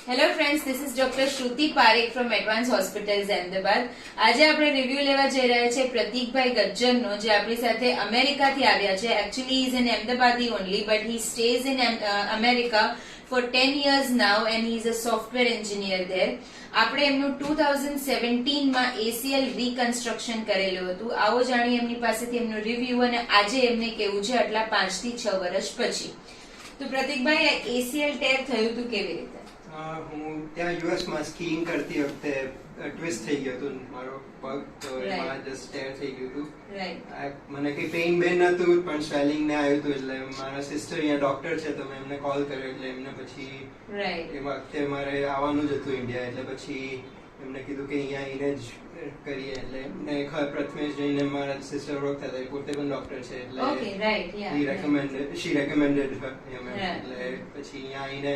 Hello friends, this is doctor Shruti Parekh from advance hospitals Ahmedabad. આજે આપણે review લેવા જઈ રહ્યા છે પ્રતીકભાઈ ગજ્જરનો, જે આપણી સાથે અમેરિકાથી આવ્યા છે. Actually is an Amdavadi only, but he stays in America for 10 years now and he is a software engineer there. આપણે એમનું 2017 માં ACL રિકન્સ્ટ્રક્શન કરેલું હતું. આવો જાણીએ એમની પાસેથી એમનું રિવ્યુ અને આજે એમને કેવું છે આટલા 5 થી 6 વર્ષ પછી. તો પ્રતીકભાઈ, ACL ટેર થયું હતું કેવી રીતે? હું ત્યાં યુએસ માં સ્કીઇંગ કરતી વખતે ટ્વિસ્ટ થઈ ગયો હતો મારો પગ, તો એમાં જસ્ટ ટેર થઈ ગયું હતું. મને કઈ પેઇન બેન નતું, પણ સ્વેલિંગ ને આવ્યું હતું. એટલે મારા સિસ્ટર અહીંયા ડોક્ટર છે, તો મેં એમને કોલ કર્યો. એટલે એમને પછી એ વખતે મારે આવવાનું જ હતું ઇન્ડિયા, એટલે પછી એમને કીધું કે અહીંયા આવીને જ કરીએ. એટલે એમને પ્રથમેશ જઈને મારા સિસ્ટર ઓળખતા હતા, પોતે પણ ડોક્ટર છે. એટલે શી રેકમેન્ડેડ એટલે પછી અહીંયા આવીને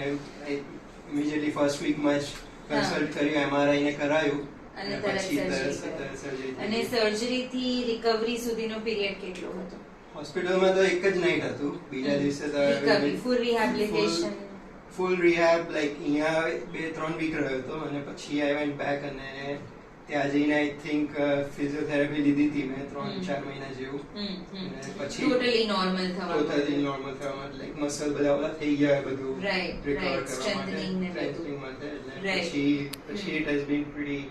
ઇમિડિયેટલી ફર્સ્ટ વીકમાં જ કન્સલ્ટ કર્યું, MRI ને કરાયું અને સર્જરી. અને સર્જરી થી રિકવરી સુધીનો પીરિયડ કેટલો હતો? હોસ્પિટલમાં તો એક જ નાઈટ હતું. બીજા દિવસે ફૂલ રિહેબિલિટેશન, ફૂલ રિહેબ, લાઈક અહીંયા 2-3 વીક રહ્યો હતો. અને પછી આઈ વેન્ટ બેક અને ત્યાં જઈને આઈ થિંક ફિઝિયોથેરાપી લીધી હતી મેં 3-4 મહિના જેવું. પછી ટોટલી નોર્મલ થવા લાઈક મસલ બધા ઓલા થઈ ગયા, બધું રિકવર કરવા માટે. પછી ઇટ હેઝ બીન પ્રીટી.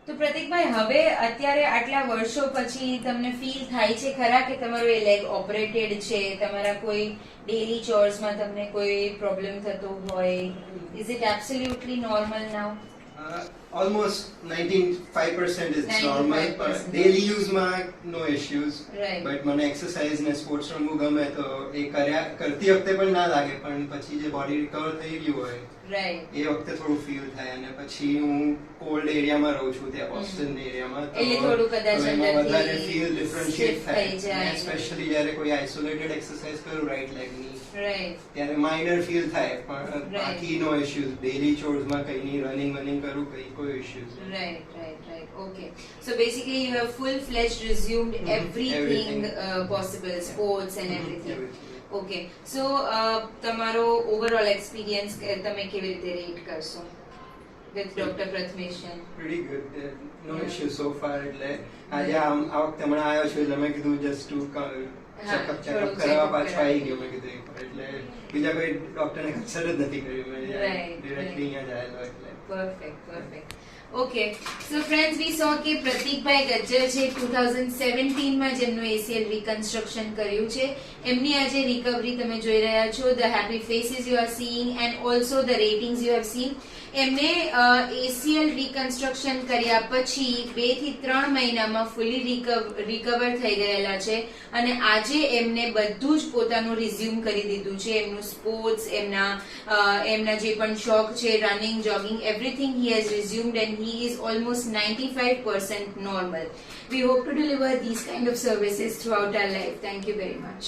તો પ્રતીકભાઈ, હવે અત્યારે આટલા વર્ષો પછી તમને ફીલ થાય છે ખરા કે તમારો એ લેગ ઓપરેટેડ છે? તમારા કોઈ ડેલી ચોર્સમાં તમને કોઈ પ્રોબ્લેમ થતો હોય? Is it absolutely normal now? Almost 95% is normal, but daily use માં no issues. But મને એક્સરસાઇઝ ને સ્પોર્ટ્સ રમવું ગમે, તો એ કરતી વખતે પણ ના લાગે, પણ પછી જે બોડી રિકવર થઈ ગયું હોય એ વખતે થોડું ફીલ થાય. અને પછી હું કોલ્ડ એરિયામાં રહું છું, ત્યાં બોસ્ટન એરિયામાં, એટલે થોડું કદાચ વધારે ફીલ ડિફરન્શિએટ થાય. સ્પેશિયલી જ્યારે કોઈ આઇસોલેટેડ એક્સરસાઇઝ કરું રાઈટ લેગની, ત્યારે માઇનર ફીલ થાય, પણ બાકી નો ઇશ્યુઝ. ડેલી ચોર્સમાં કઈ નહીં, રનિંગ કરું, કોઈ issues. Right. Okay. So basically, you have full-fledged resumed everything possible, sports and everything. Okay. So તમારો overall experience તમે કેવી રીતે rate કરશો with Dr. Prathmeshan? Pretty good. No issues so far. એટલે આજે આ વખતે હમણાં આવ્યો છું, એટલે મેં કીધું just to ચેકઅપ કરવા પાછો આવી ગયો. મેં કીધું એટલે બીજા કોઈ ડોક્ટરને કન્સલ્ટ જ નથી કર્યું, મેં ડિરેક્ટલી અહીંયા જ આવેલો. એટલે Perfect. Okay, so friends, we saw કે પ્રતીકભાઈ ગજ્જર છે 2017 માં જેમનું ACL રિકન્સ્ટ્રક્શન કર્યું છે. એમની આજે રિકવરી તમે જોઈ રહ્યા છો. The happy faces you are seeing and also the ratings you have seen. એમને ACL રિકન્સ્ટ્રક્શન કર્યા પછી 2 થી 3 મહિનામાં ફૂલી રિકવર થઈ ગયેલા છે. અને આજે એમને બધું જ પોતાનું રિઝ્યુમ કરી દીધું છે. એમનું સ્પોર્ટ્સ, એમના જે પણ શોખ છે, running, jogging, everything he has resumed and he is almost 95% normal. We hope to deliver these kind of services throughout our life. Thank you very much.